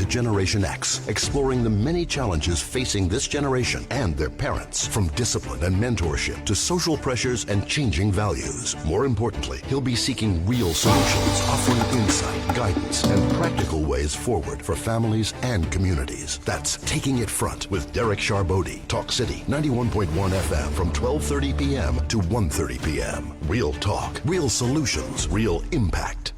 Generation X, exploring the many challenges facing this generation and their parents, from discipline and mentorship to social pressures and changing values. More importantly, he'll be seeking real solutions, offering insight, guidance, and practical ways forward for families and communities. That's Taking It Front with Derrick Sharbodie, Talk City 91.1 FM from 12:30 p.m. to 1:30 p.m. Real talk, real solutions, real impact.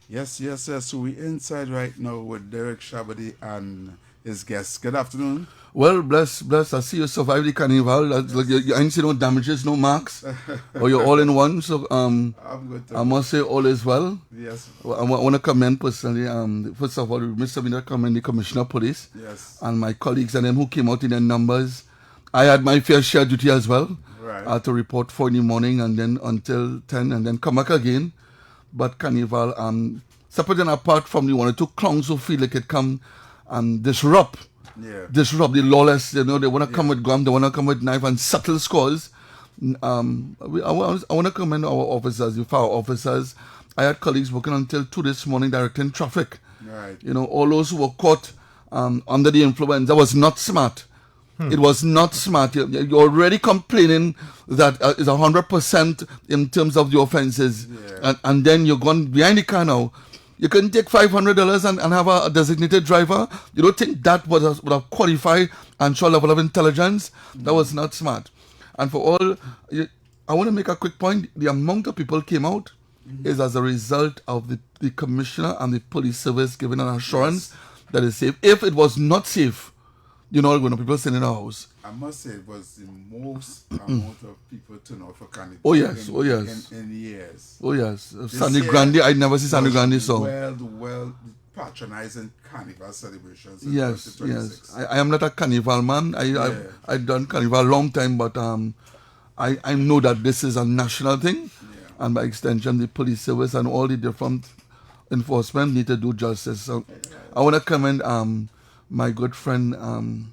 Yes. So we're inside right now with Derrick Sharbodie and his guests. Good afternoon. Well, bless. I see you survived the carnival. That's like you ain't see no damages, no marks, or you're all in one. So I'm good. I must say all is well. Yes. I want to commend personally. First of all, Mr. Mina commend the Commissioner of Police. Yes. And my colleagues and them who came out in their numbers. I had my fair share duty as well. Right. I had to report 4 in the morning and then until 10 and then come back again. But carnival, separate and apart from the 1 or 2 clowns who feel like it come and disrupt the lawless, they want to come with gun, they want to come with knife and subtle scores. I want to commend our officers, the fire officers. I had colleagues working until 2 this morning directing traffic. Right. All those who were caught under the influence, that was not smart. It was not smart. You're already complaining that it's 100% in terms of the offenses. Yeah. And then you're gone behind the car now. You can take $500 and have a designated driver. You don't think that would have qualified and show a level of intelligence? That was not smart. And for all, I want to make a quick point. The amount of people came out is as a result of the commissioner and the police service giving an assurance that it's safe. If it was not safe, going to people sitting in the house. I must say it was the most amount of people turn out for carnival. Oh yes. In years. Oh yes. Sandy Grande, I never see Sandy Grande song. Well, patronizing carnival celebrations. Yes. I am not a carnival man. I've done carnival a long time, but I know that this is a national thing, and by extension, the police service and all the different enforcement need to do justice. So I want to commend my good friend.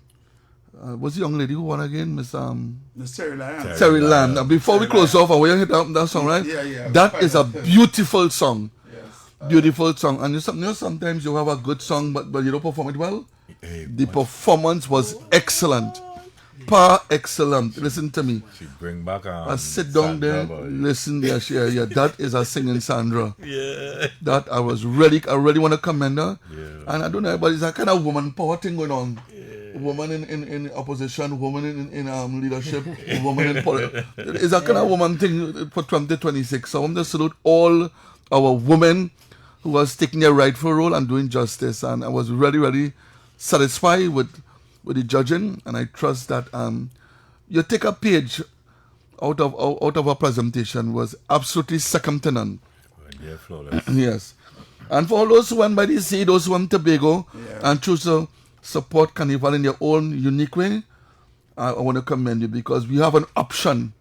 What's the young lady who won again? Miss Terry Lamb. Terry Lamb. Now, before we close off, I want to hit that song, right? Yeah. That is a beautiful song. Yes. Beautiful song. And sometimes you have a good song, but you don't perform it well. The performance was excellent. Par excellent. Listen to me. She bring back I sit down there, listen there. Yeah. That is a singing Sandra. Yeah. That I really want to commend her. Yeah. And I don't know, but it's a kind of woman power thing going on. Woman in opposition, woman in leadership, woman in politics. It's a kind of woman thing for 2026. So I want to salute all our women who are taking their rightful role and doing justice. And I was really, really satisfied with the judging, and I trust that you take a page out of our presentation was absolutely second to none. Yeah, flawless. Yes. And for all those who went by the sea, those who went to Tobago and choose to support Carnival in their own unique way, I want to commend you because we have an option.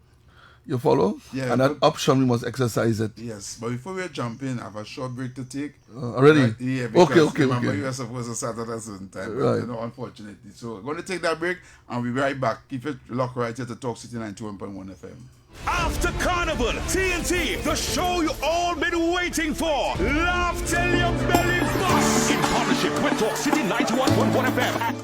You follow? Yeah. And that option, we must exercise it. Yes, but before we jump in, I have a short break to take. Already? Right? Yeah, because remember okay. you were supposed to start at a certain time, Right. but unfortunately. So we're going to take that break and we'll be right back. Keep it locked right here to Talk City 91.1 FM. After Carnival, TNT, the show you all been waiting for. Laugh till your belly busts. In partnership with Talk City 91.1 FM.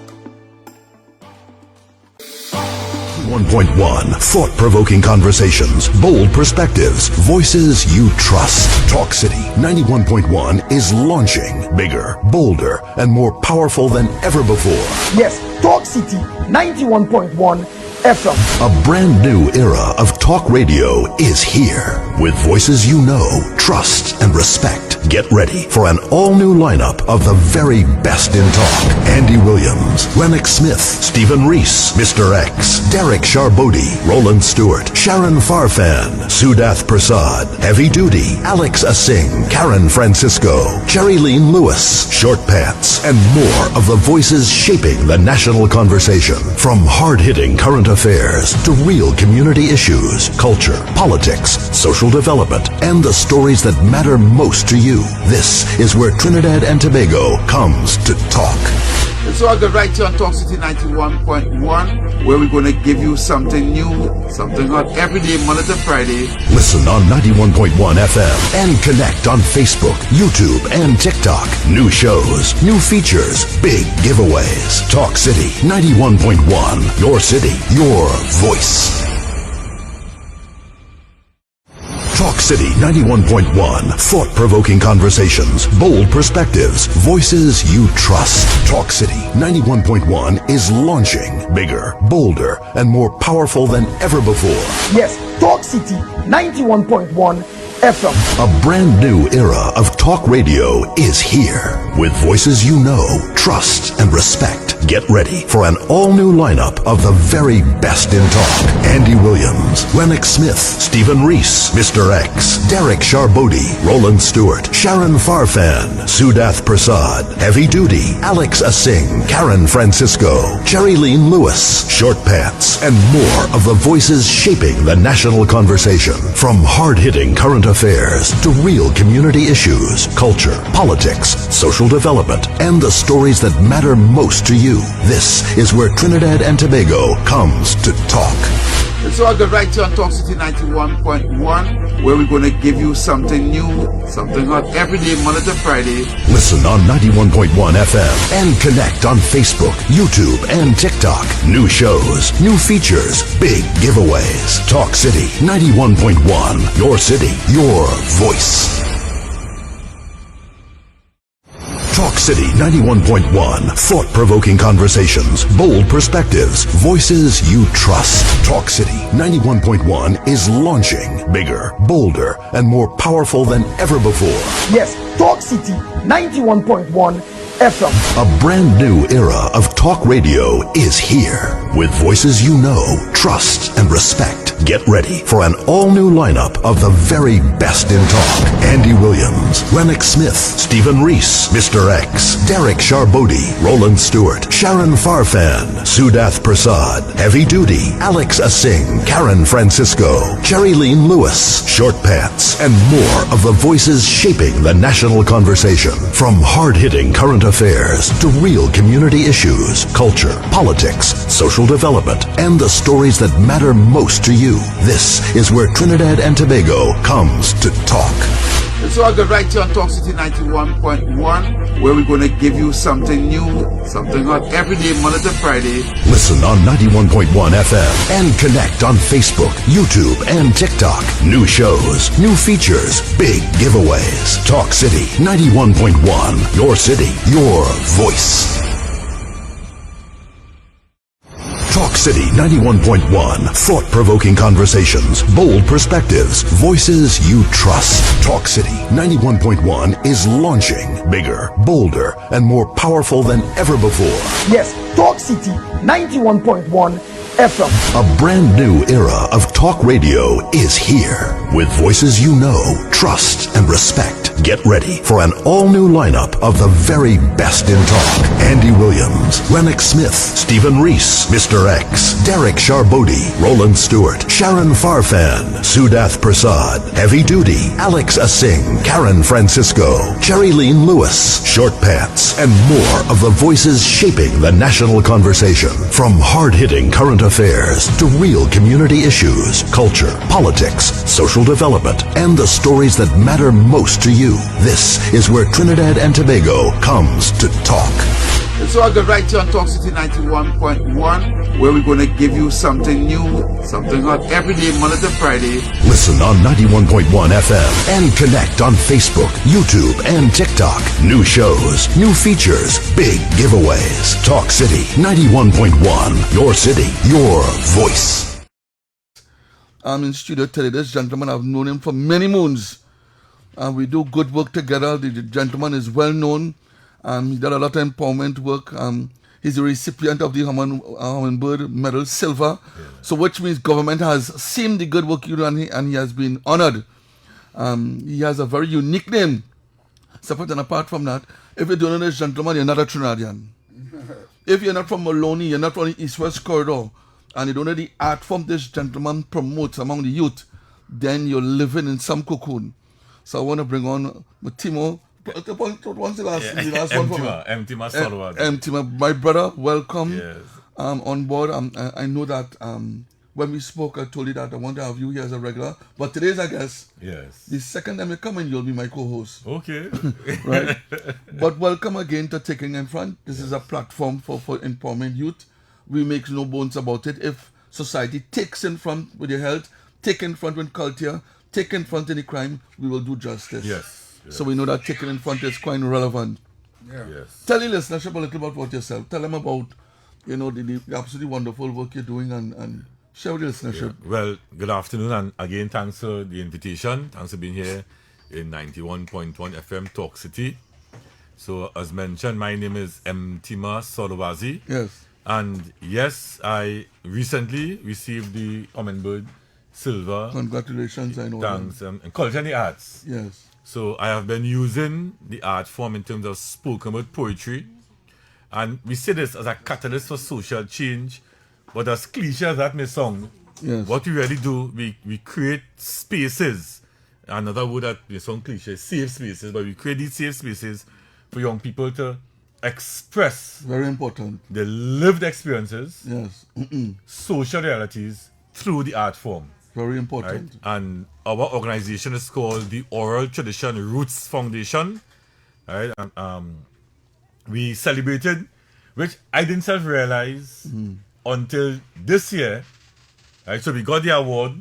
1.1 Thought-provoking conversations, bold perspectives, voices you trust. Talk City 91.1 is launching bigger, bolder, and more powerful than ever before. Yes, Talk City 91.1 FM. A brand new era of talk radio is here with voices you know, trust, and respect. Get ready for an all-new lineup of the very best in talk. Andy Williams, Rennick Smith, Stephen Reese, Mr. X, Derrick Sharbodie, Roland Stewart, Sharon Farfan, Sudath Prasad, Heavy Duty, Alex Asing, Karen Francisco, Cherry-Leen Lewis, Short Pants, and more of the voices shaping the national conversation. From hard-hitting current affairs to real community issues, culture, politics, social development, and the stories that matter most to you. This is where Trinidad and Tobago comes to talk. So I got right here on Talk City 91.1, where we're going to give you something new, something hot every day, Monday to Friday. Listen on 91.1 FM and connect on Facebook, YouTube, and TikTok. New shows, new features, big giveaways. Talk City 91.1. Your city, your voice. Talk City 91.1. Thought-provoking conversations, bold perspectives, voices you trust. Talk City 91.1 is launching bigger, bolder, and more powerful than ever before. Yes, Talk City 91.1 FM. A brand new era of talk radio is here. With voices you know, trust, and respect. Get ready for an all-new lineup of the very best in talk. Andy Williams, Lennox Smith, Stephen Reese, Mr. X, Derrick Sharbodie, Roland Stewart, Sharon Farfan, Sudath Prasad, Heavy Duty, Alex Asing, Karen Francisco, Cherry Lean Lewis, Short Pants, and more of the voices shaping the national conversation. From hard-hitting current affairs to real community issues, culture, politics, social development, and the stories that matter most to you. This is where Trinidad and Tobago comes to talk. So I got right here on Talk City 91.1, where we're going to give you something new, something hot every day, Monday to Friday. Listen on 91.1 FM and connect on Facebook, YouTube, and TikTok. New shows, new features, big giveaways. Talk City 91.1. Your city, your voice. Talk City 91.1. Thought-provoking conversations, bold perspectives, voices you trust. Talk City 91.1 is launching bigger, bolder, and more powerful than ever before. Yes, Talk City 91.1 FM. A brand new era of talk radio is here. With voices you know, trust, and respect. Get ready for an all-new lineup of the very best in talk. Andy Williams, Lennox Smith, Stephen Reese, Mr. X, Derrick Sharbodie, Roland Stewart, Sharon Farfan, Sudath Prasad, Heavy Duty, Alex Asing, Karen Francisco, Cherry Lean Lewis, Short Pants, and more of the voices shaping the national conversation. From hard-hitting current affairs to real community issues, culture, politics, social development, and the stories that matter most to you. This is where Trinidad and Tobago comes to talk. So I got right here on Talk City 91.1, where we're going to give you something new, something hot every day, Monday to Friday. Listen on 91.1 FM and connect on Facebook, YouTube, and TikTok. New shows, new features, big giveaways. Talk City 91.1. Your city, your voice. Talk City 91.1. Thought-provoking conversations, bold perspectives, voices you trust. Talk City 91.1 is launching bigger, bolder, and more powerful than ever before. Yes, Talk City 91.1 FM. A brand new era of talk radio is here. With voices you know, trust, and respect. Get ready for an all-new lineup of the very best in talk. Andy Williams, Lennox Smith, Stephen Reese, Mr. X, Derrick Sharbodie, Roland Stewart, Sharon Farfan, Sudath Prasad, Heavy Duty, Alex Asing, Karen Francisco, Cherry Lean Lewis, Short Pants, and more of the voices shaping the national conversation. From hard-hitting current affairs to real community issues, culture, politics, social development, and the stories that matter most to you. This is where Trinidad and Tobago comes to talk. So I got right here on Talk City 91.1, where we're going to give you something new, something hot every day, Monday to Friday. Listen on 91.1 FM and connect on Facebook, YouTube, and TikTok. New shows, new features, big giveaways. Talk City 91.1. Your city, your voice. I'm in studio today. This gentleman, I've known him for many moons. And we do good work together. The gentleman is well known. He did a lot of empowerment work. He's a recipient of the Hummingbird Medal Silver. Yeah. So which means government has seen the good work you do, and he has been honored. He has a very unique name. Separate and apart from that, if you don't know this gentleman, you're not a Trinidadian. If you're not from Maloney, you're not from the East-West Corridor, and you don't know the art form this gentleman promotes among the youth, then you're living in some cocoon. So I want to bring on Matimo Once the last one for me. Empty my soul. Empty my brother, welcome Yes. on board. I know that when we spoke, I told you that I want to have you here as a regular. But today's, I guess, Yes. the second time you come in, you'll be my co-host. Okay. Right? But welcome again to Taking in Front. This is a platform for empowering youth. We make no bones about it. If society takes in front with your health, take in front with culture, take in front any crime, we will do justice. Yes. So we know that taking in front is quite relevant. Yes. Tell your listenership a little bit about yourself. Tell them about, the absolutely wonderful work you're doing and share with the listenership. Well, good afternoon, and again, thanks for the invitation. Thanks for being here in 91.1 FM Talk City. So, as mentioned, my name is Mtima Solowazi. Yes. And yes, I recently received the Hummingbird Silver. Congratulations, I know. Thanks. In Culture and the Arts. Yes. So I have been using the art form in terms of spoken word poetry. And we see this as a catalyst for social change. But as cliche as that may sound, Yes. what we really do, we create spaces. Another word that may sound cliche, safe spaces, but we create these safe spaces for young people to express Very important. their lived experiences, Yes. social realities through the art form. Very Right? important. And our organization is called the Oral Tradition Roots Foundation. Right? And we celebrated, which I didn't self-realize until this year. Right? So we got the award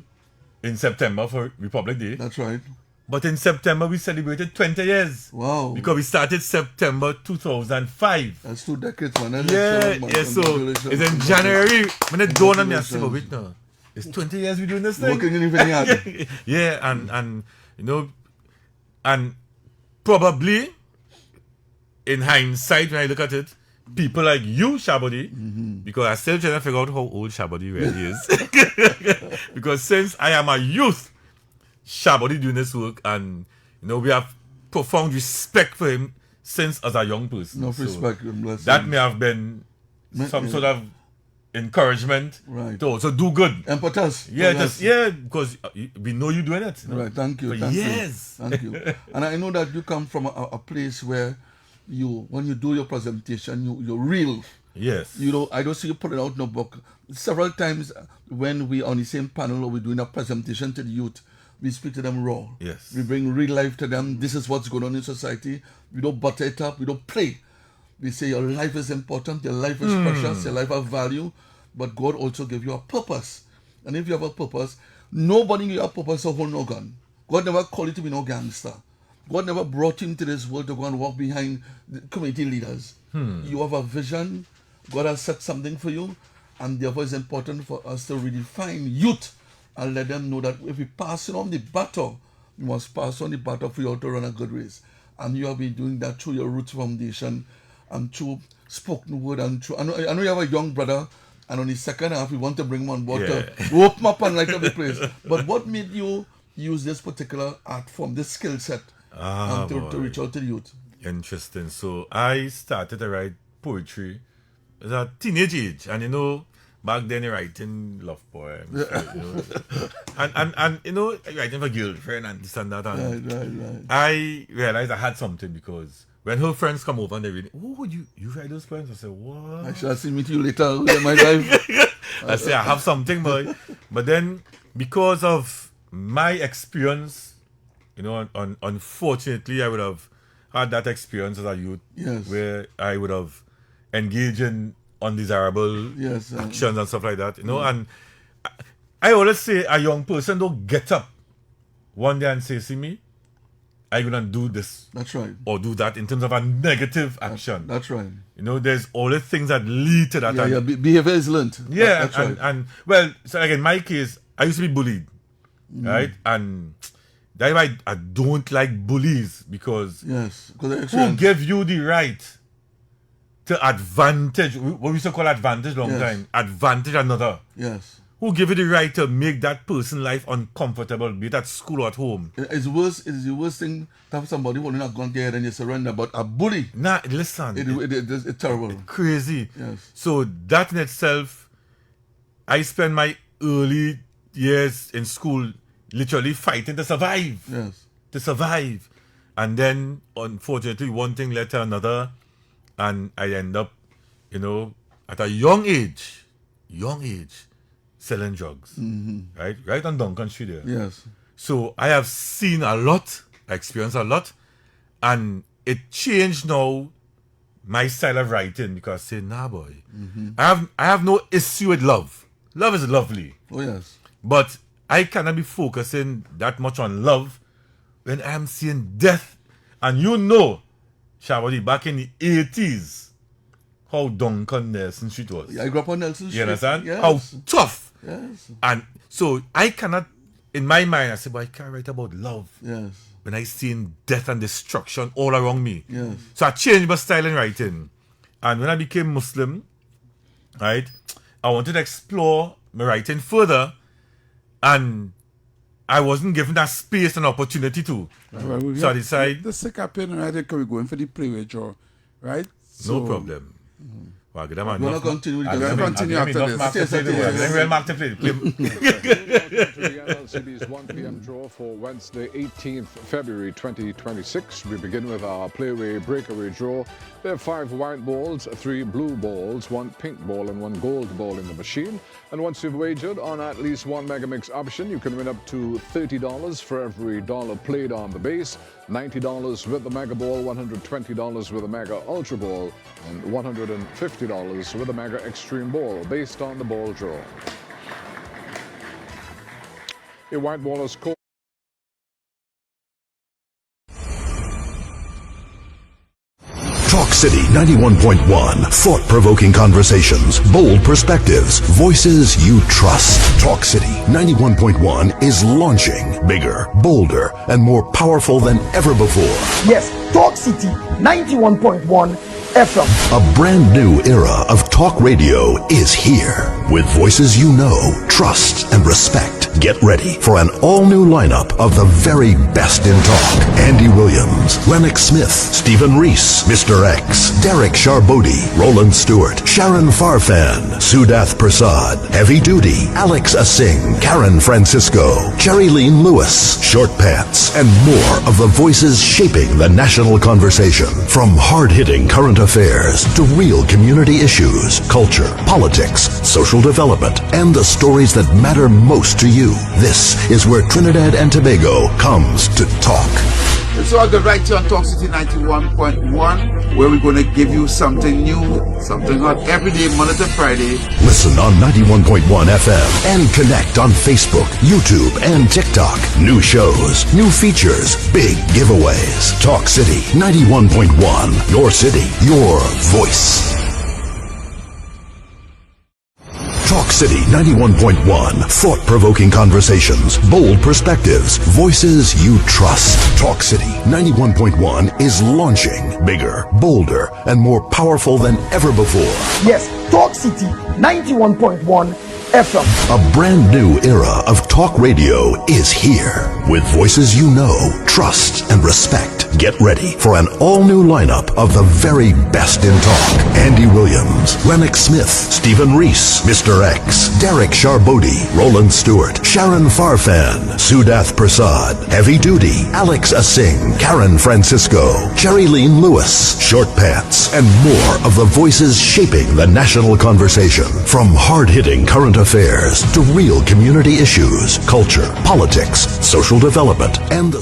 in September for Republic Day. That's right. But in September, we celebrated 20 years. Wow. Because we started September 2005. That's 2 decades, man. Yeah, so it's in January. When it dawned on me, I said, wait, no. It's 20 years we doing this thing. Working in even hard. Yeah, and probably in hindsight, when I look at it, people like you, Sharbodie, because I still trying to figure out how old Sharbodie really is. Because since I am a youth, Sharbodie doing this work, and we have profound respect for him since as a young person. Enough So respect. Bless that him. may have been some sort of encouragement Right. to also do good. Impetus. Yeah, Yes. because we know you're doing it. Right, thank you. For Thank years. you. Thank you. And I know that you come from a place where when you do your presentation, you're real. Yes. I don't see you put it out in a book. Several times when we on the same panel or we're doing a presentation to the youth, we speak to them raw. Yes. We bring real life to them. This is what's going on in society. We don't butter it up. We don't play. We say your life is important, your life is precious, your life has value, but God also gave you a purpose. And if you have a purpose, nobody gave you a purpose to hold no gun. God never called you to be no gangster. God never brought you into this world to go and walk behind the community leaders. You have a vision. God has set something for you, and therefore it's important for us to redefine youth and let them know that if we pass on the baton, you must pass on the baton for you to run a good race. And you have been doing that through your Roots Foundation and through spoken word and through. I know you have a young brother, and on the second half we want to bring him on board to open him up and light up the place. But what made you use this particular art form, this skill set, to reach out to the youth? Interesting. So I started to write poetry at a teenage age, and back then you're writing love poems, and writing for girlfriend and this and that. And Right. I realized I had something, because when her friends come over and they read, oh, you write those poems? I said, what? I shall see meet you later in my life. I say I have something, boy. But then, because of my experience, unfortunately, I would have had that experience as a youth, Yes. where I would have engaged in undesirable Yes, actions and stuff like that. And I always say a young person don't get up one day and say, see me, I'm gonna do this That's right. or do that in terms of a negative action. That's right. There's always things that lead to that. Yeah, And- behavior is learned. yeah, That's right. and well, so like in my case, I used to be bullied, right? And that's why I don't like bullies, because Yes. Because who gave you the right to advantage, what we used to call advantage long Yes. time, advantage another? Yes. Who give you the right to make that person's life uncomfortable, be it at school or at home? It's the worst thing to have somebody holding a gun to your head and you surrender, but a bully, Nah, listen, it's terrible. crazy. Yes. So that in itself, I spent my early years in school literally fighting to survive. Yes. To survive. And then, unfortunately, one thing led to another, and I end up, at a young age, selling drugs, right on Duncan Street there. Yes. So I have seen a lot, experienced a lot, and it changed now my style of writing because I say, nah, boy, I have no issue with love. Love is lovely, Oh, yes. but I cannot be focusing that much on love when I am seeing death. And Sharbodie, back in the 80s, how Duncan Nelson Street was. I grew up on Nelson Street. You understand? Yes. How tough. Yes. And so I cannot, in my mind, I say, but I can't write about love Yes. when I seen death and destruction all around me. Yes. So I changed my style in writing. And when I became Muslim, right, I wanted to explore my writing further, and I wasn't given that space and opportunity to. So I decided, The second pen, right? Because we're going for the playwright draw, right? no problem. Well, You want to continue with I'm going to continue after this. The LCB's 1 p.m. draw for Wednesday, 18th February 2026. We begin with our playway breakaway draw. There are 5 white balls, 3 blue balls, 1 pink ball, and 1 gold ball in the machine. And once you've wagered on at least 1 Megamix option, you can win up to $30 for every dollar played on the base, $90 with the Mega Ball, $120 with the Mega Ultra Ball, and $150 with the Mega Extreme Ball, based on the ball draw. A white ball is called. Talk City 91.1. Thought-provoking conversations, bold perspectives, voices you trust. Talk City 91.1 is launching bigger, bolder, and more powerful than ever before. Yes, Talk City 91.1 FM. A brand new era of talk radio is here. With voices you know, trust, and respect. Get ready for an all-new lineup of the very best in talk. Andy Williams, Lennox Smith, Stephen Reese, Mr. X, Derrick Sharbodie, Roland Stewart, Sharon Farfan, Sudath Prasad, Heavy Duty, Alex Asing, Karen Francisco, Cherry-Leen Lewis, Short Pants, and more of the voices shaping the national conversation. From hard-hitting current affairs to real community issues, culture, politics, social development, and the stories that matter most to you. This is where Trinidad and Tobago comes to talk. It's all good right here on Talk City 91.1, where we're going to give you something new, something hot every day, Monday to Friday. Listen on 91.1 FM and connect on Facebook, YouTube, and TikTok. New shows, new features, big giveaways. Talk City 91.1. Your city, your voice. Talk City 91.1. Thought-provoking conversations, bold perspectives, voices you trust. Talk City 91.1 is launching bigger, bolder, and more powerful than ever before. Yes, Talk City 91.1 FM. A brand new era of talk radio is here. With voices you know, trust, and respect. Get ready for an all-new lineup of the very best in talk. Andy Williams, Lennox Smith, Stephen Reese, Mr. X, Derrick Sharbodie, Roland Stewart, Sharon Farfan, Sudath Prasad, Heavy Duty, Alex Asing, Karen Francisco, Cherry-Leen Lewis, Short Pants, and more of the voices shaping the national conversation. From hard-hitting current affairs to real community issues, culture, politics, social development, and the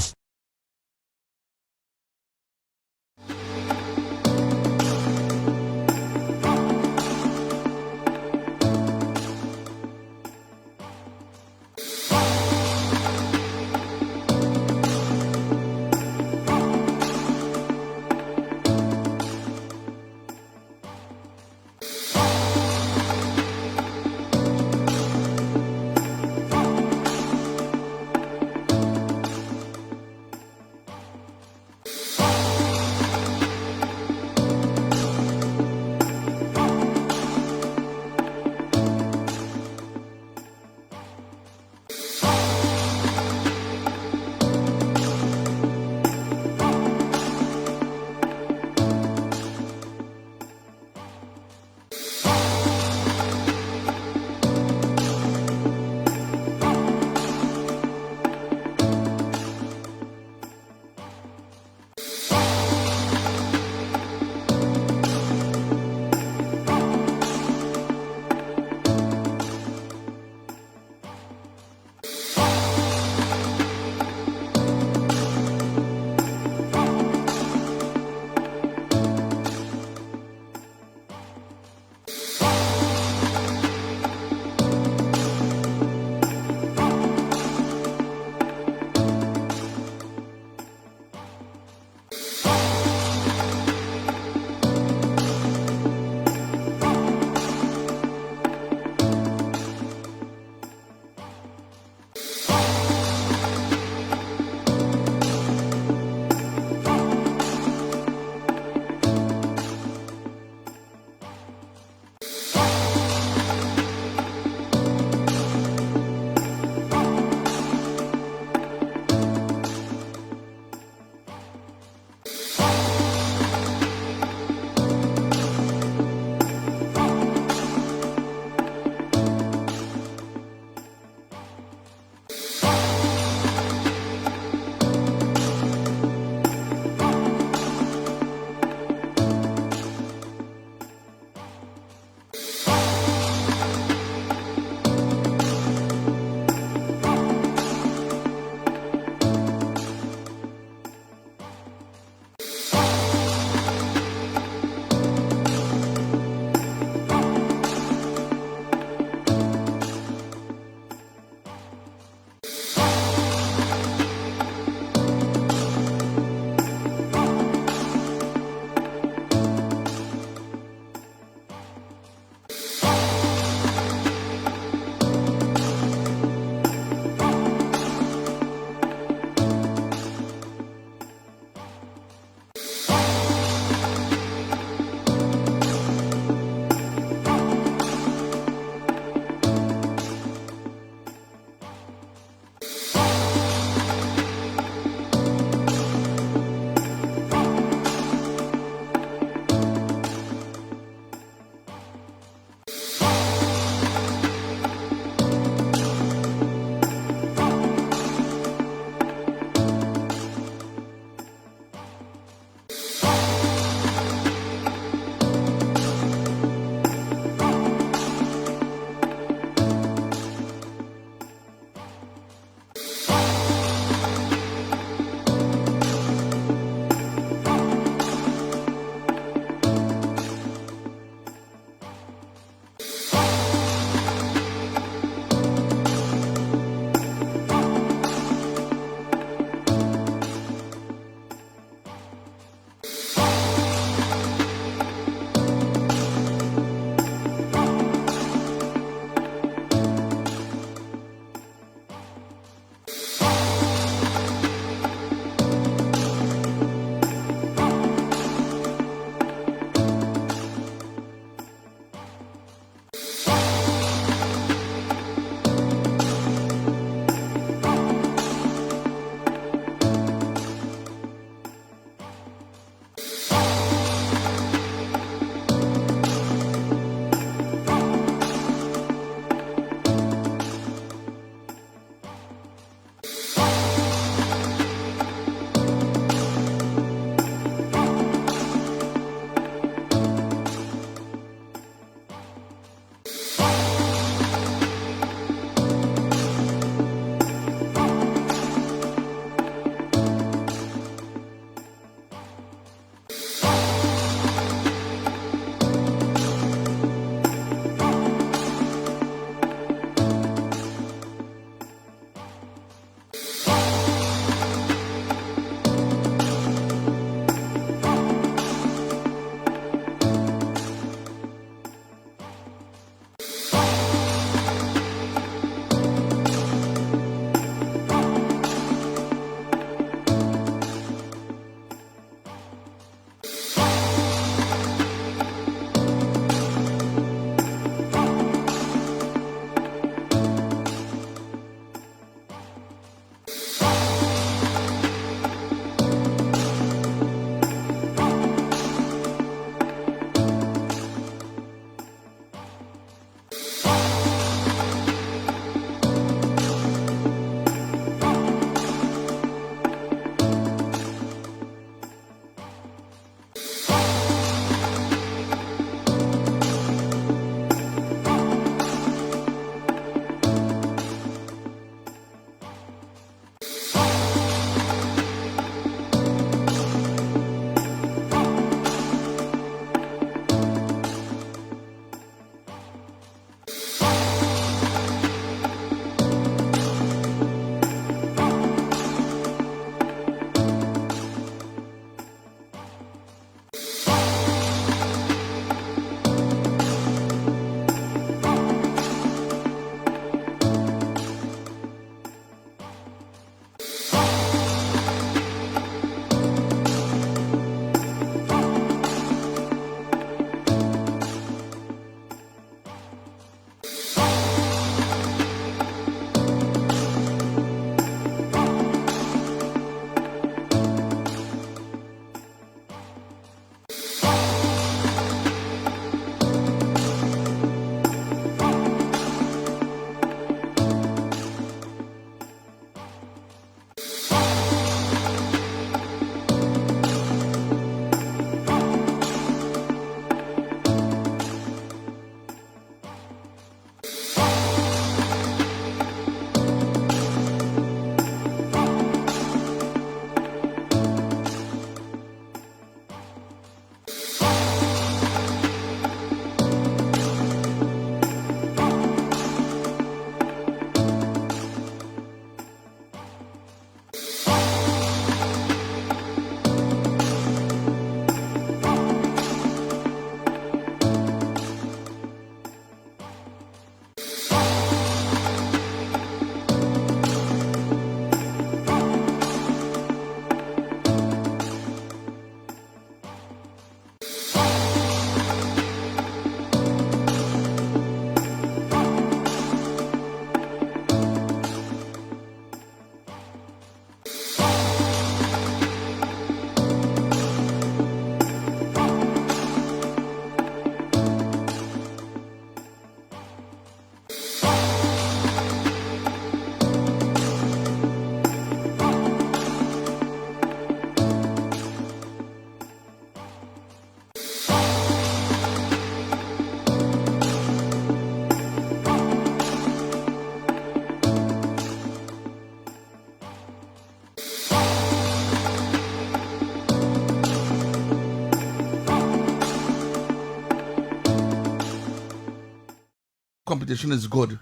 competition is good,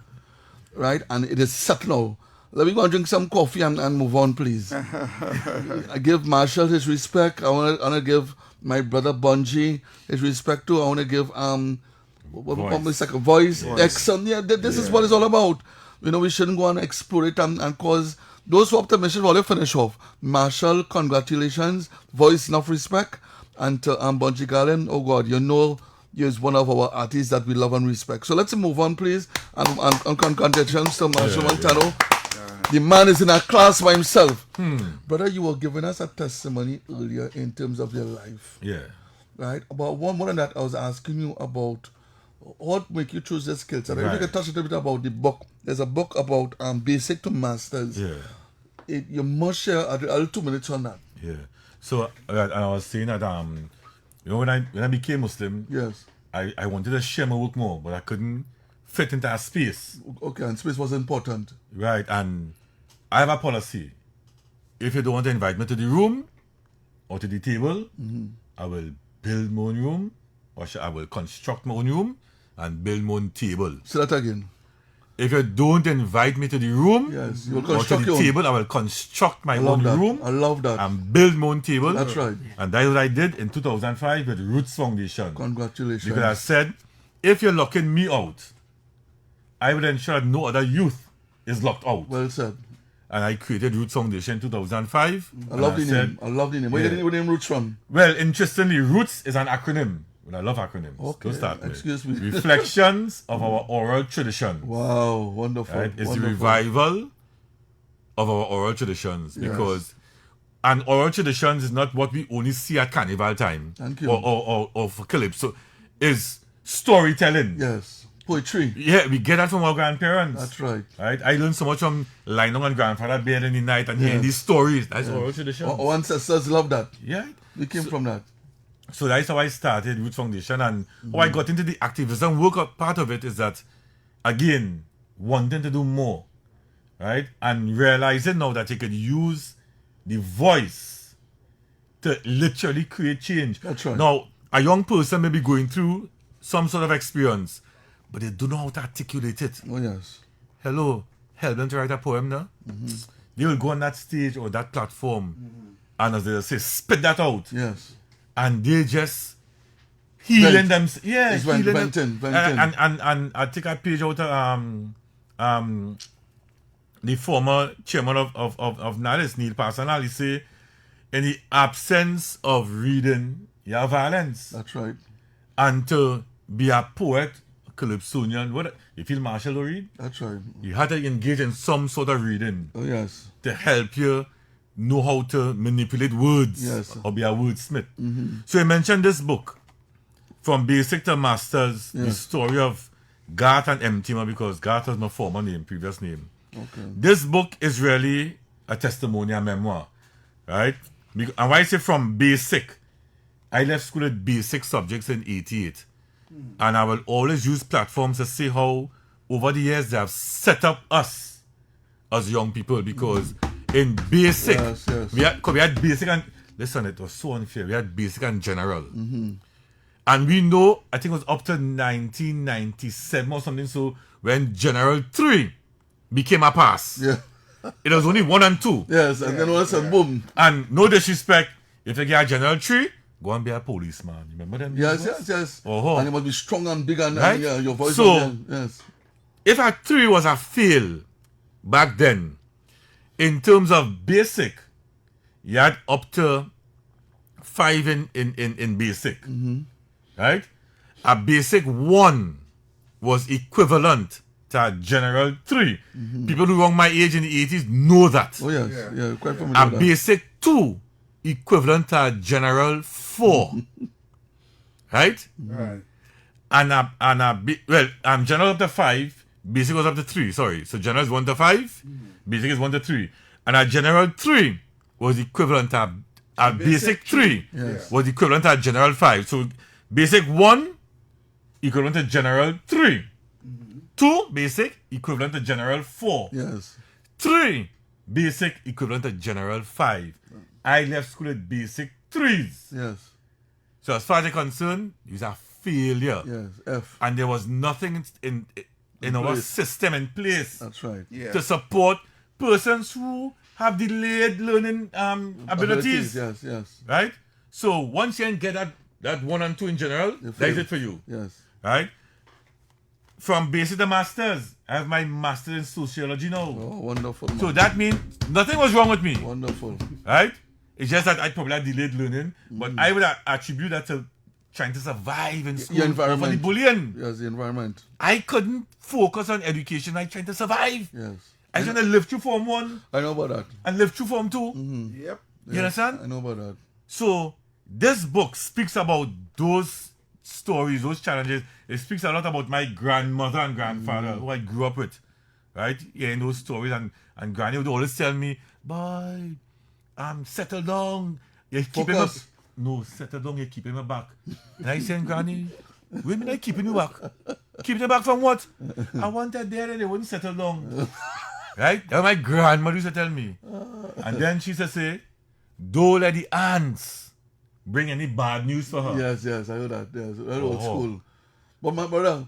right? And it is set now. Let me go and drink some coffee and move on, please. I give Marshall his respect. I want to give my brother Bungie his respect too. I want to give voice. Excellent. Yeah, this is what it's all about. You know, we shouldn't go and explore it and cause those who optimistic while they finish off. Marshall, congratulations. Voice, enough respect. And to Bungie Garland, oh God, you know you're one of our artists that we love and respect. So let's move on, please. And congratulations to Marshall Montano. The man is in a class by himself. Brother, you were giving us a testimony earlier in terms of your life. Yeah. Right? About one more than that, I was asking you about what make you choose this skill set. If you can touch a little bit about the book. There's a book about basic to masters. Yeah. You must share a little 2 minutes on that. Yeah. So and I was saying that you know when I became Muslim, Yes. I wanted to share my work more, but I couldn't fit into a space. Okay, and space was important. Right, and I have a policy. If you don't want to invite me to the room or to the table, I will build my own room, or I will construct my own room and build my own table. Say that again. If you don't invite me to the room Yes, you will or to construct the your own. table, I will construct my I own love that. room I love that. and build my own table. That's right. And that's what I did in 2005 with Roots Foundation. Congratulations. Because I said, if you're locking me out, I will ensure that no other youth is locked out. Well said. And I created Roots Foundation in 2005. I love the name. I love the name. Where Yeah. did the name Roots from? Well, interestingly, Roots is an acronym. And I love acronyms. Okay, Don't start with. excuse me. Reflections of our oral tradition. Wow, wonderful. Right? It's the wonderful. revival of our oral traditions. Yes. Because and oral traditions is not what we only see at carnival time. Thank you. Or for calypso. Is storytelling. Yes. Poetry. Yeah, we get that from our grandparents. That's right. Right? I learned so much from lying on grandfather bed in the night and hearing Yes. these stories. That's oral tradition. Our ancestors love that. Yeah. We came from that. So that's how I started Roots Foundation, and how I got into the activism work. Part of it is that, again, wanting to do more, right? And realizing now that you could use the voice to literally create change. That's right. Now, a young person may be going through some sort of experience, but they don't know how to articulate it. Oh, yes. Hello, help them to write a poem now. They will go on that stage or that platform, and as they say, spit that out. Yes. And they just healing them. Yeah, It's healing venting. And I take a page out of the former chairman of NALIS, Neil Parsanal. He say, in the absence of reading, you have violence. That's right. And to be a poet, calypsonian, what you feel Marshall will read? That's right. You had to engage in some sort of reading Oh, yes. to help you know how to manipulate words. Yes. Or be a wordsmith. So you mentioned this book, From Basic to Masters, the story of Garth and Mtima, because Garth was my former name, previous name. Okay. This book is really a testimony, a memoir, right? And why I say from basic, I left school with basic subjects in 88. And I will always use platforms to say how over the years they have set up us as young people, because in basic, Yes, yes. we had basic and, listen, it was so unfair. We had basic and general. And we know, I think it was up to 1997 or something, so when General 3 became a pass, Yeah. it was only 1 and 2. Yes, and then all of a sudden, boom. And no disrespect, if you get a General 3, go and be a policeman. Remember them? Yes, days? yes. Oh. And it must be strong and big and, Right? and yeah, your voice. So- yes. If a 3 was a fail back then, in terms of basic, you had up to 5 in basic. Right? A basic 1 was equivalent to a general 3. People who were my age in the 80s know that. Oh, yes. Yeah, quite familiar A with that. basic 2 equivalent to a general 4. Right? Right. And general up to 5, basic was up to 3, sorry. So general is 1 to 5, basic is 1 to 3. And a general 3 was equivalent to a basic 3 Yes. was equivalent to a general 5. So basic 1 equivalent to general 3. 2 basic equivalent to general 4. Yes. 3 basic equivalent to general 5. I left school with basic 3s. Yes. So as far as I'm concerned, it was a failure. Yes. F. And there was nothing in in our system in place That's right. Yeah. to support persons who have delayed learning abilities. Yes. Right? So once you get that 1 and 2 in general, that's it for you. Yes. Right? From basic to masters, I have my master's in sociology now. Oh, wonderful. So man. that means nothing was wrong with me. Wonderful. Right? It's just that I probably had delayed learning, but I would attribute that to trying to survive in school. Your environment. For the bullying. Yes, the environment. I couldn't focus on education. I trying to survive. Yes. I trying to live through Form 1 I know about that. and live through Form 2. Yep. You understand? I know about that. So this book speaks about those stories, those challenges. It speaks a lot about my grandmother and grandfather who I grew up with. Right? Hearing those stories, and Granny would always tell me, boy, settle down. You're keeping me. Focus. No, settle down, you're keeping me back. And I said, Granny, wait a minute, keeping you back. Keeping you back from what? I wanted there and they wouldn't settle down. Right? That's what my grandmother used to tell me. And then she used to say, don't let the ants bring any bad news for her. Yes, I know that. Yes, that old school. But my brother,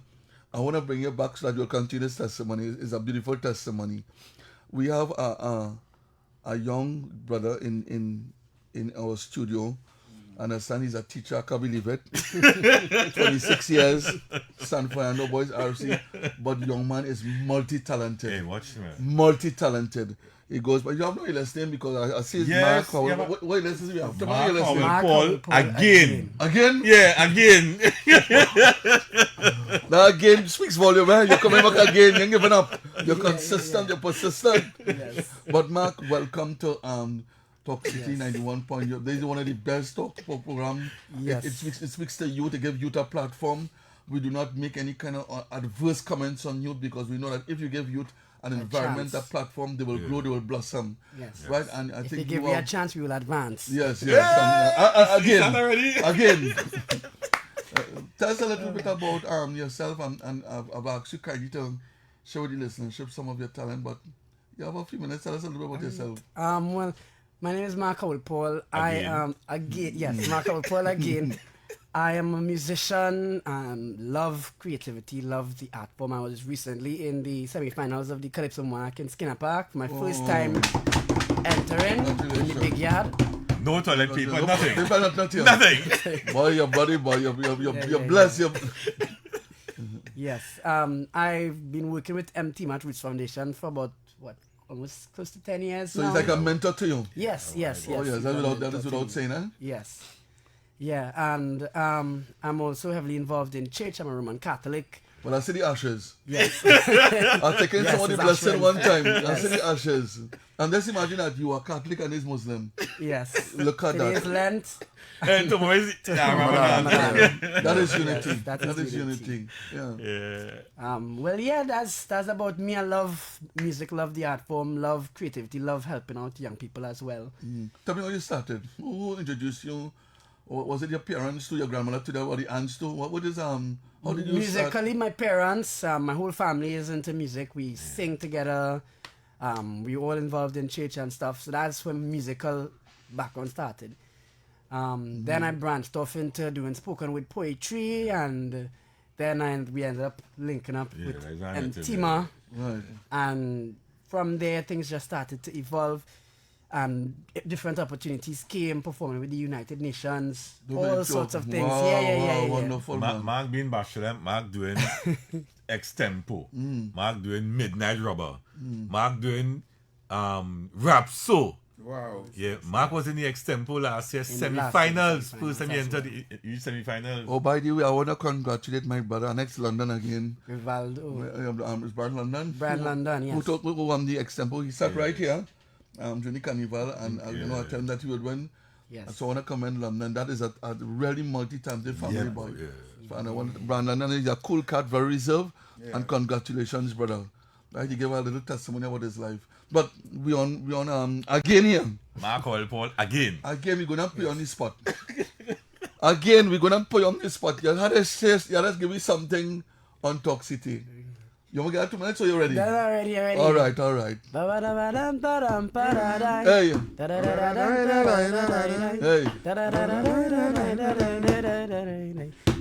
I want to bring you back so that you'll continue this testimony. It's a beautiful testimony. We have a young brother in our studio. Understand he's a teacher, I can't believe it. 26 years, San Fernando Boys RC. But the young man is multi-talented. Hey, watch me. Multi-talented. He goes, but you have no listening because I see his Yes, Mark. yeah, but- What lessons we have? Tell me Mark your lesson. Howell Howell Paul Paul again. Again? Yeah, again. Now again speaks volume, man. You're coming back again. You ain't giving up. You're consistent. You're persistent. Yes. But Mark, welcome to Talk City 91 Point. This is one of the best talk program. Yes. It speaks to you to give youth a platform. We do not make any kind of adverse comments on youth because we know that if you give youth an environment, chance. a platform, they will grow, they will blossom. Yes. Right? And I If think you give you me are, a chance, we will advance. Yes. And, See that already? again. Tell us a little bit about yourself, and I've asked you kindly to show the listenership some of your talent, but you have a few minutes. Tell us a little bit about yourself. Well, my name is Mark Howell Paul. I am Mark Howell Paul again. I am a musician, love creativity, love the art form. I was recently in the semi-finals of the Calypso Monarch in Skinner Park. My first time entering in the big yard. No toilet paper, nothing. Nothing. Nothing. Boy, your body, boy, you're blessed. Yes. I've been working with MT at Roots Foundation for about, almost close to 10 years So now. he's like a mentor to you. Yes. Oh, yes, that is without saying, eh? Yes. Yeah, and I'm also heavily involved in church. I'm a Roman Catholic. Well, I see the ashes. Yes. I've taken Yes, some of the it's blessing ashes. one time. I see the ashes. And just imagine that you are Catholic and he's Muslim. Well, Look at today that. is Lent. And tomorrow is Ramadan. That is unity. That is unity. Yeah. Yeah. That's about me. I love music, love the art form, love creativity, love helping out young people as well. Tell me how you started. Who introduced you? Or was it your parents to your grandmother to or the aunts to? What is how did you start? Musically, my parents, my whole family is into music. We sing together. We all involved in church and stuff. So that's when musical background started. Then I branched off into doing spoken word poetry, and then we ended up linking up with Tima. Right. And from there, things just started to evolve. And different opportunities came, performing with the United Nations, all sorts of things. Wow, Yeah. Wonderful, man. Mark being bachelor, Mark doing extempo, Mark doing midnight rubber, Mark doing rap so. Wow. Yeah, Mark was in the extempo last year, In the semi-finals. last First time he that's entered the semi-finals. Oh, by the way, I want to congratulate my brother next London again. Rivaldo. Is Brand London? Brand London, yes. Who won the example? He sat right here during the carnival, and I tell him that he would win. Yes. So I want to commend London. That is a really multi-talented family boy. And I want Brand London is a cool cat, very reserved. And congratulations, brother. Right, he gave a little testimony about his life. But we on again here. Mark Howell Paul again. Again, we're gonna put you on the spot. Again, we're gonna put you on the spot. You had to give me something on Talk City. You want to get 2 minutes or you ready? Already. All right. Hey. Hey.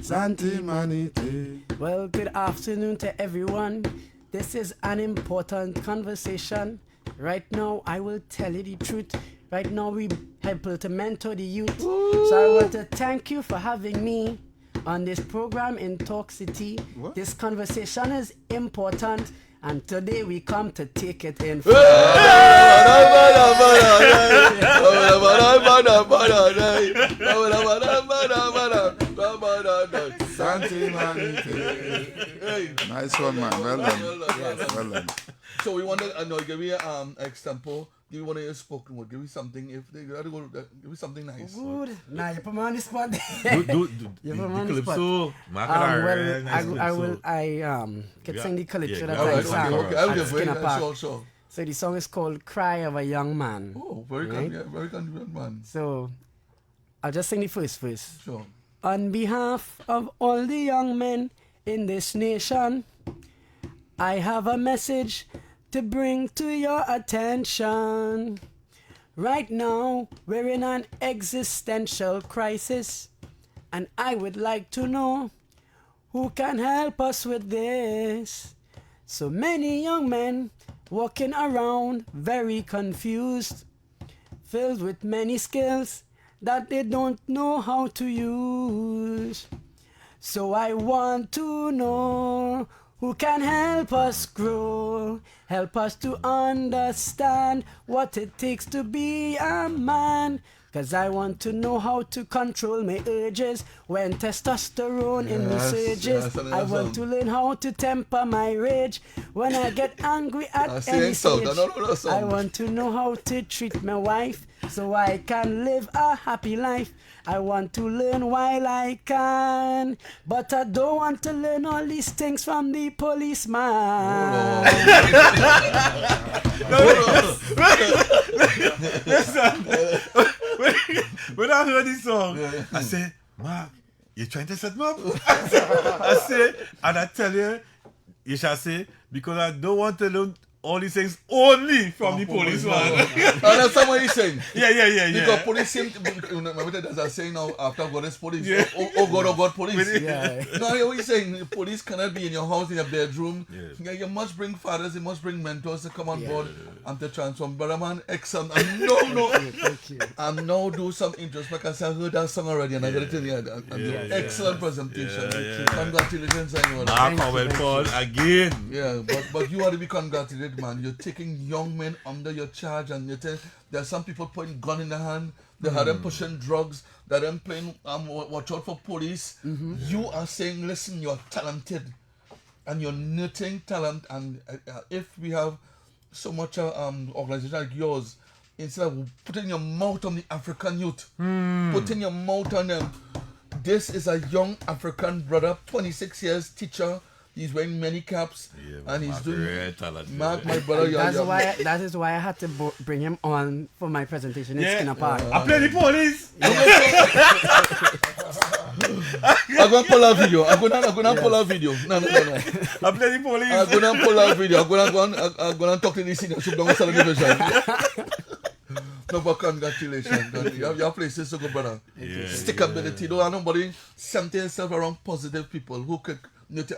Santi Manite. Well, good afternoon to everyone. This is an important conversation. Right now, I will tell you the truth. Right now, we help to mentor the youth. So I want to thank you for having me on this program in Talk City. What? This conversation is important, and today we come to take it in. Santi Manite. Nice one, man. Well done. Well done. So we want to give you example. Give me one of your spoken word. Give me something. If they gotta go, give me something nice. Good. Nah, you put me on the spot. Do You the put me on the spot. calypso. Mark Can sing the calypso that yeah, I right, sang okay. I'll at give Skinner it. Park. Sure. So the song is called Cry of a Young Man. Oh, very Right? very confident man. So I'll just sing the first verse. Sure. On behalf of all the young men in this nation, I have a message to bring to your attention. Right now, we're in an existential crisis, and I would like to know who can help us with this. So many young men walking around very confused, filled with many skills that they don't know how to use. So I want to know who can help us grow, help us to understand what it takes to be a man. Cause I want to know how to control my urges when testosterone in me surges. yes, I want to learn how to temper my rage when I get angry at sing any song. stage. No song. I want to know how to treat my wife so I can live a happy life. I want to learn while I can, but I don't want to learn all these things from the policeman. When I heard this song, I said, Mark, you trying to set me up? I said, and I tell you, you shall say, because I don't want to learn all these things only from the policeman. That's what he's saying. Yeah. Because police seem to be, remember there's a saying now after God is police. Yeah. Oh God, police. Yeah. No, what he's saying, the police cannot be in your house, in your bedroom. Yeah. You must bring fathers, you must bring mentors to come on board and to transform. Brother man, excellent. And no. Thank you. And now do some introspection. I heard that song already and I got it in here. Excellent presentation. Yeah. Congratulations, anyone. Mark Howell Paul again. Yeah, but you ought to be congratulated, man. You're taking young men under your charge, and there are some people putting gun in the hand. They have them pushing drugs. They're them playing watch out for police. You are saying, listen, you're talented, and you're nurturing talent. And if we have so much organization like yours, instead of putting your mouth on the African youth, putting your mouth on them. This is a young African brother, 26 years, teacher. He's wearing many caps, and he's doing. Mark, my brother, That is why I had to bring him on for my presentation in Skinner Park. I play the police. I'm gonna pull a video. I'm gonna pull a video. No. I play the police. I'm gonna pull a video. I'm gonna talk to the senior soup down celebration. No, but congratulations. Your place is so good, brother. Stickability. Don't have nobody center yourself around positive people who could.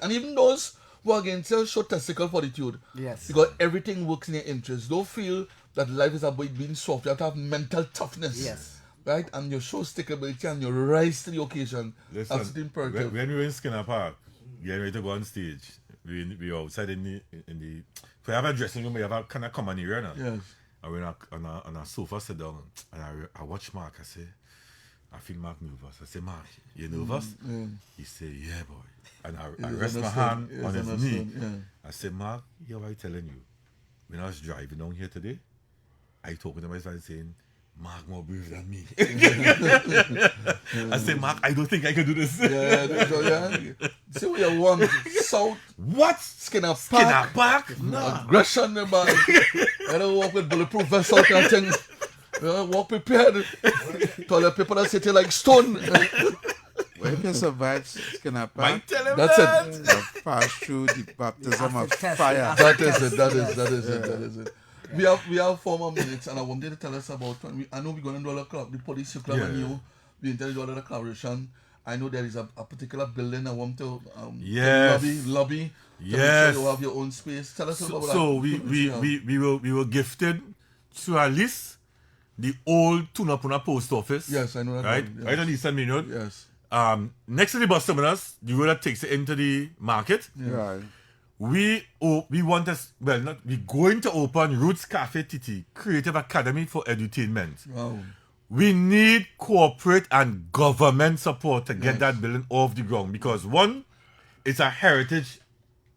And even those who are against you show testicle fortitude. Yes. Because everything works in your interest. Don't feel that life is about being soft. You have to have mental toughness. Yes. Right? And you show stickability and you rise to the occasion. Listen, Absolutely imperative. when we were in Skinner Park, getting ready to go on stage, we were outside in the. If we have a dressing room, we have a kind of common area now. Yes. And we're on a sofa, sit down, and I watch Mark. I say, I feel Mark nervous. I say, Mark, you nervous? He say, yeah, boy. And I rest my hand on his knee. I say, Mark, hear what I'm telling you. When I was driving down here today, I talking to myself and saying, Mark more brave than me. I say, Mark, I don't think I can do this. See what you want. South. What? Skinner Park. No. Aggression, man. I don't walk with bulletproof vest out and things. Walk prepared. Toilet paper that sit here like stone. Well, if you survive Skinner Park, That's it. you pass through the baptism of fire. That is it. We have 4 more minutes, and I wanted to tell us about. I know we're going to do a club, the police club, and you. We intend to do a collaboration, I know there is a particular building I want to Yes. lobby. To make Yes. sure you have your own space. Tell us about So that. we were gifted to at least the old Tunapuna post office. Yes, I know that Right? one, yes. Right on Eastern Main Road. Yes. Next to the bus terminus, the road that takes it into the market. Right. We want us, we're going to open Roots Cafe Titi, Creative Academy for Edutainment. Wow. We need corporate and government support to get that building off the ground because one, it's a heritage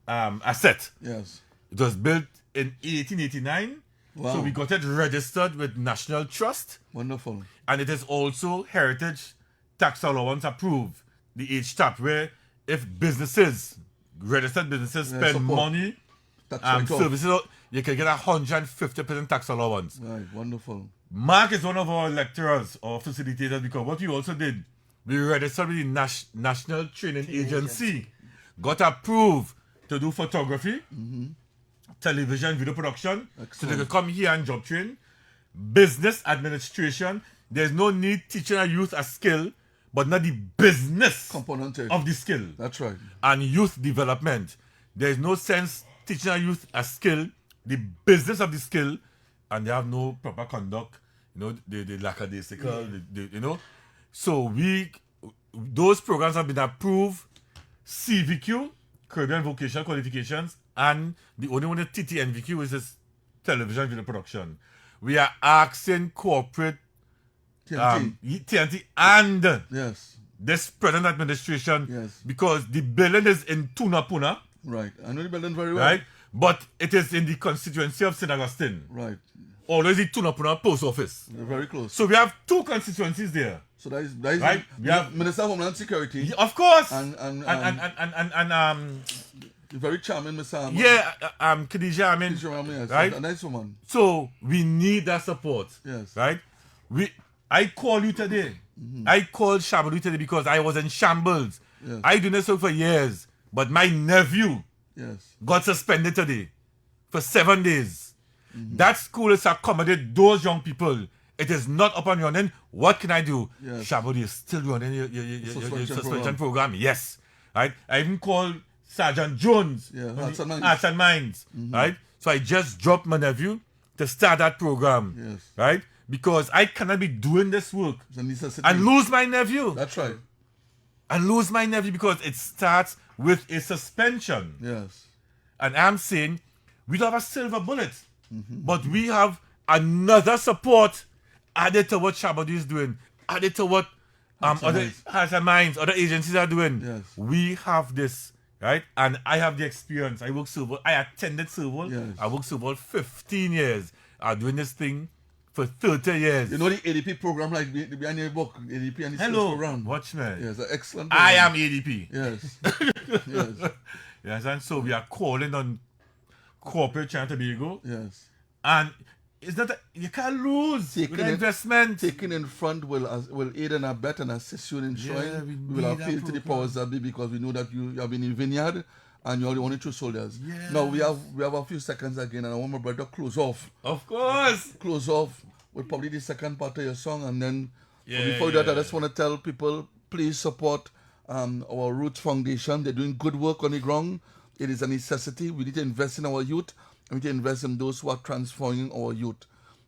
asset. Yes. It was built in 1889, Wow. so we got it registered with National Trust, Wonderful. and it is also heritage tax allowance approved, the HTAP, where if registered businesses spend support. money That's right. services, you can get 150% tax allowance. Right. Wonderful. Mark is one of our lecturers or facilitators because what we also did, we registered with the National Training Agency, got approved to do photography, television, video production, so they could come here and job train. Business administration, there's no need teaching our youth a skill, but not the business Component. of the skill. That's right. And youth development. There's no sense teaching our youth a skill, the business of the skill, and they have no proper conduct. They lackadaisical, So those programs have been approved, CVQ, Caribbean Vocational Qualifications, and the only one, the TTNVQ, is this television video production. We are asking corporate TNT and Yes. this present administration, Yes. because the building is in Tunapuna, Right. I know the building very well. right? But it is in the constituency of St. Augustine, Right. always the Tunapuna post office. They're very close. So we have two constituencies there. So that is Right. We have Minister of Homeland Security. Of course, And very charming, Mr. Ahmad. Khadija, I mean, Yes, right? a nice woman. So we need that support. Yes. Right? I call you today. I called Sharbodie today because I was in shambles. Yes. I do this work for years, but my nephew Yes. got suspended today for 7 days. That school is accommodate those young people. It is not up and running. What can I do? Yes. Sharbodie is still running your Suspension suspension program. Yes. Right? I even called Sergeant Jones. Yeah, Arts and Minds. Right? So I just dropped my nephew to start that program. Yes. Right? Because I cannot be doing this work It's a necessity. and lose my nephew. That's right. And lose my nephew because it starts with a suspension. Yes. And I'm saying we don't have a silver bullet, but we have another support added to what Sharbodie is doing, added to what other Hearts and Minds, other agencies are doing. Yes. We have this, right? And I have the experience. I attended Silver. Yes. I worked Silver 15 years. I'm doing this thing for 30 years. You know the ADP program, like behind your book, ADP and the Hello, program. watchman. Yes, an excellent I program. am ADP. Yes. Yes. Yes, and so we are calling on corporate Trinidad and Tobago. Yes. And it's not you can't lose with the investment. Taking in front will aid and abet and assist you in ensuring Yeah, we we will need that appeal to the program. powers that be because we know that you have been in vineyard and you're the only two soldiers. Yeah. Now we have a few seconds again and I want my brother to close off. Of course. Close off with probably the second part of your song and then Yeah, before that I yeah. just want to tell people please support our Roots Foundation. They're doing good work on the ground. It is a necessity. We need to invest in our youth and we need to invest in those who are transforming our youth.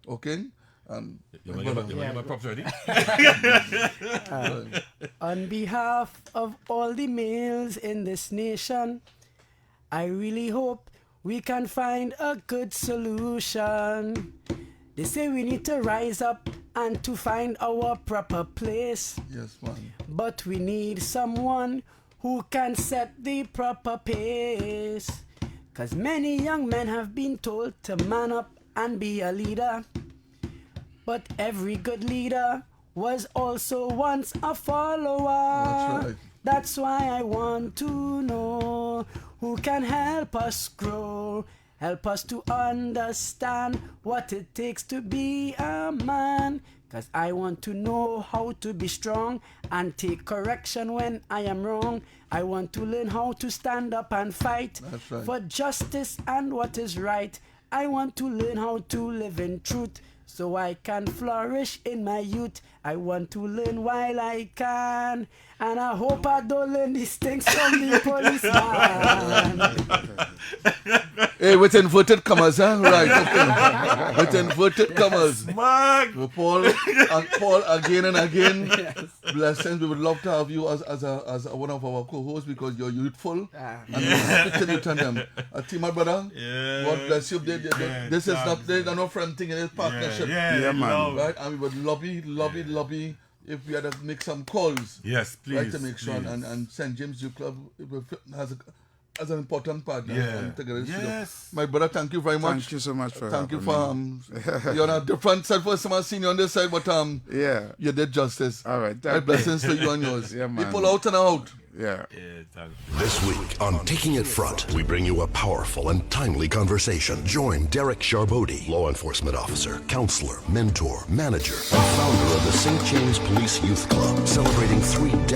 Okay? You want to get my props ready? On behalf of all the males in this nation, I really hope we can find a good solution. They say we need to rise up and to find our proper place. Yes, man. But we need someone who can set the proper pace. 'Cause many young men have been told to man up and be a leader. But every good leader was also once a follower. That's right. That's why I want to know who can help us grow. Help us to understand what it takes to be a man. 'Cause I want to know how to be strong and take correction when I am wrong. I want to learn how to stand up and fight That's right. for justice and what is right. I want to learn how to live in truth so I can flourish in my youth. I want to learn while I can, and I hope I don't learn these things from the policeman. Hey, with inverted commas, huh? Right, okay. With inverted commas. Mark! Paul, again and again. Blessings. We would love to have you as one of our co-hosts because you're youthful. And we speak to you to them. My brother, God bless you. This is not, they're not friend thing, it's partnership. Yeah, man. Right? And we would lobby if we had to make some calls. Yes, please. Right, to make sure. And St. James Youth Club has an important partner. Yes. My brother, thank you very much. Thank you so much for Thank you having for you're on a different side. First time I've seen you on this side, but you did justice. All right. My blessings to you and yours. Yeah, man. People out and out. Yeah. Thank This week on Taking It Front, we bring you a powerful and timely conversation. Join Derrick Sharbodie, law enforcement officer, counselor, mentor, manager, and founder of the St. James Police Youth Club, celebrating 3 decades